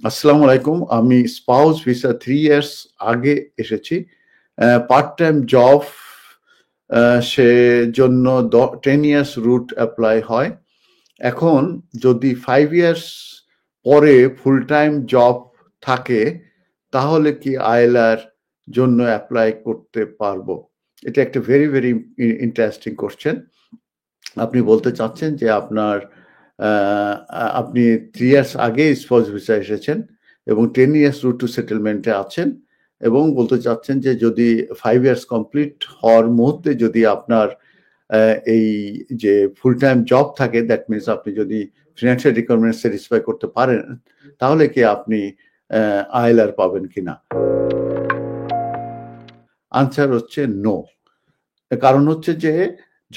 আসসালামু আলাইকুম। আমি স্পাউস ভিসা 3 ইয়ার্স আগে এসেছি। পার্ট টাইম জব সেজন্য 10 ইয়ার্স রুট এপ্লাই হয়। এখন যদি 5 ইয়ার্স পরে ফুল টাইম জব থাকে তাহলে কি আইএলআর জন্য এপ্লাই করতে পারবো? এটা একটা ভেরি, ভেরি ইন্টারেস্টিং কোয়েশ্চেন। আপনি বলতে চাচ্ছেন যে আপনি 3 ইয়ার্স আগে স্পাউস ভিসা এসেছেন এবং 10 ইয়ার্স রুট টু সেটেলমেন্টে আছেন এবং বলতে চাচ্ছেন যে যদি 5 ইয়ার্স কমপ্লিট হওয়ার মুহূর্তে যদি আপনার এই যে ফুল টাইম জব থাকে, দ্যাট মিনস আপনি যদি ফিনান্সিয়াল রিকোয়ারমেন্ট স্যাটিসফাই করতে পারেন তাহলে কি আপনি আইএলআর পাবেন কিনা? আনসার হচ্ছে নো। কারণ হচ্ছে যে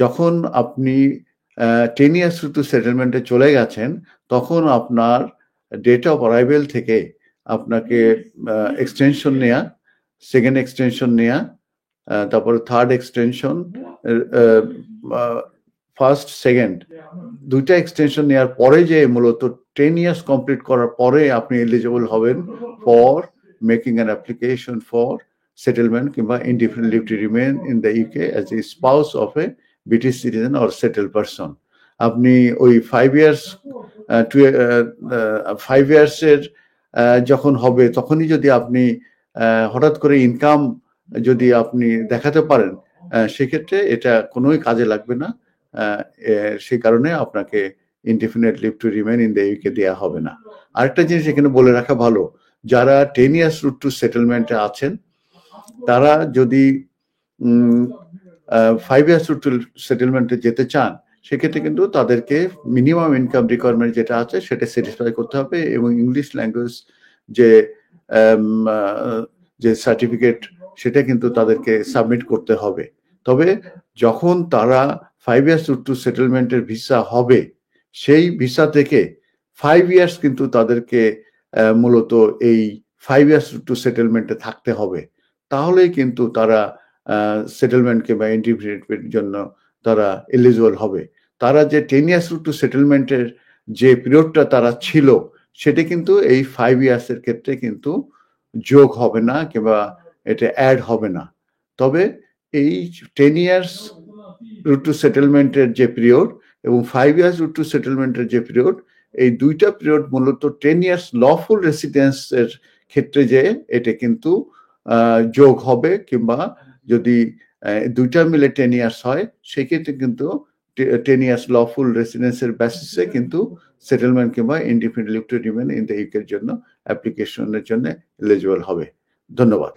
যখন আপনি 10 ইয়ার্স টু সেটেলমেন্টে চলে গেছেন তখন আপনার ডেট অফ অ্যারাইভেল থেকে আপনাকে এক্সটেনশন নেয়া, সেকেন্ড এক্সটেনশন নেয়া, তারপরে থার্ড এক্সটেনশন, ফার্স্ট সেকেন্ড দুইটা এক্সটেনশন নেওয়ার পরে যে মূলত 10 ইয়ার্স কমপ্লিট করার পরে আপনি এলিজিবল হবেন for making an application for settlement কিংবা indefinite leave to remain in the UK as a spouse of a British citizen or settled person. আপনি ওই 5 ইয়ার্সের যখন হবে তখনই যদি আপনি হঠাৎ করে ইনকাম যদি আপনি দেখাতে পারেন সেক্ষেত্রে এটা কোনোই কাজে লাগবে না। সেই কারণে আপনাকে indefinite leave to remain in the UK দেওয়া হবে না। আরেকটা জিনিস এখানে বলে রাখা ভালো, যারা 10 ইয়ার্স রুট টু সেটেলমেন্টে আছেন তারা যদি 5 ইয়ার্স রুট টু সেটেলমেন্টে যেতে চান সেক্ষেত্রে কিন্তু তাদেরকে মিনিমাম ইনকাম রিকোয়ারমেন্ট যেটা আছে সেটা স্যাটিসফাই করতে হবে এবং ইংলিশ ল্যাঙ্গুয়েজ যে সার্টিফিকেট সেটা কিন্তু তাদেরকে সাবমিট করতে হবে। তবে যখন তারা 5 ইয়ার্স রুট টু সেটেলমেন্টের ভিসা হবে সেই ভিসা থেকে 5 ইয়ার্স কিন্তু তাদেরকে মূলত এই 5 ইয়ার্স রুট টু সেটেলমেন্টে থাকতে হবে। তাহলেই কিন্তু তারা সেটেলমেন্ট কিংবা ইন্ডিফিনিটের জন্য তারা এলিজিবল হবে। তারা যে 10 ইয়ার্স রুট টু সেটেলমেন্টের যে পিরিয়ডটা তারা ছিল সেটা কিন্তু এই 5 ইয়ার্সের ক্ষেত্রে কিন্তু যোগ হবে না কিংবা এটা অ্যাড হবে না। তবে এই 10 ইয়ার্স রুট টু সেটেলমেন্টের যে পিরিয়ড এবং 5 ইয়ার্স রুট টু সেটেলমেন্টের যে পিরিয়ড, এই দুইটা পিরিয়ড মূলত 10 ইয়ার্স লফুল রেসিডেন্সের ক্ষেত্রে যে এটা কিন্তু যোগ হবে কিংবা যদি দুইটা মিলে 10 ইয়ার্স হয় সেক্ষেত্রে কিন্তু 10 ইয়ার্স লফুল রেসিডেন্সের বেসিসে কিন্তু সেটেলমেন্ট কিংবা indefinite leave to remain in the ইউকের জন্য অ্যাপ্লিকেশনের জন্য এলিজিবল হবে। ধন্যবাদ।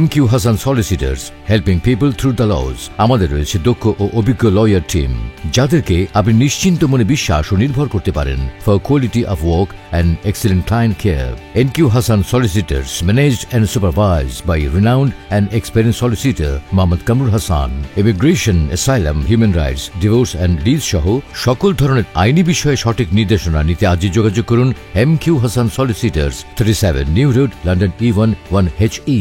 MQ Hassan Solicitors, helping people through the laws. আমাদের রয়েছে দক্ষ ও অভিজ্ঞ লয়ার টিম যাদেরকে আপনি নিশ্চিন্ত মনে বিশ্বাস ও নির্ভর করতে পারেন for quality of work and excellent client care. MQ Hassan Solicitors, managed and supervised by renowned and experienced solicitor Mohammad Kamrul Hassan. Immigration, asylum, human rights, divorce and lease সহ সকল ধরনের আইনি বিষয়ে সঠিক নির্দেশনা নিতে আজই যোগাযোগ করুন MQ Hassan Solicitors, 37 New Road, London E1 1HE.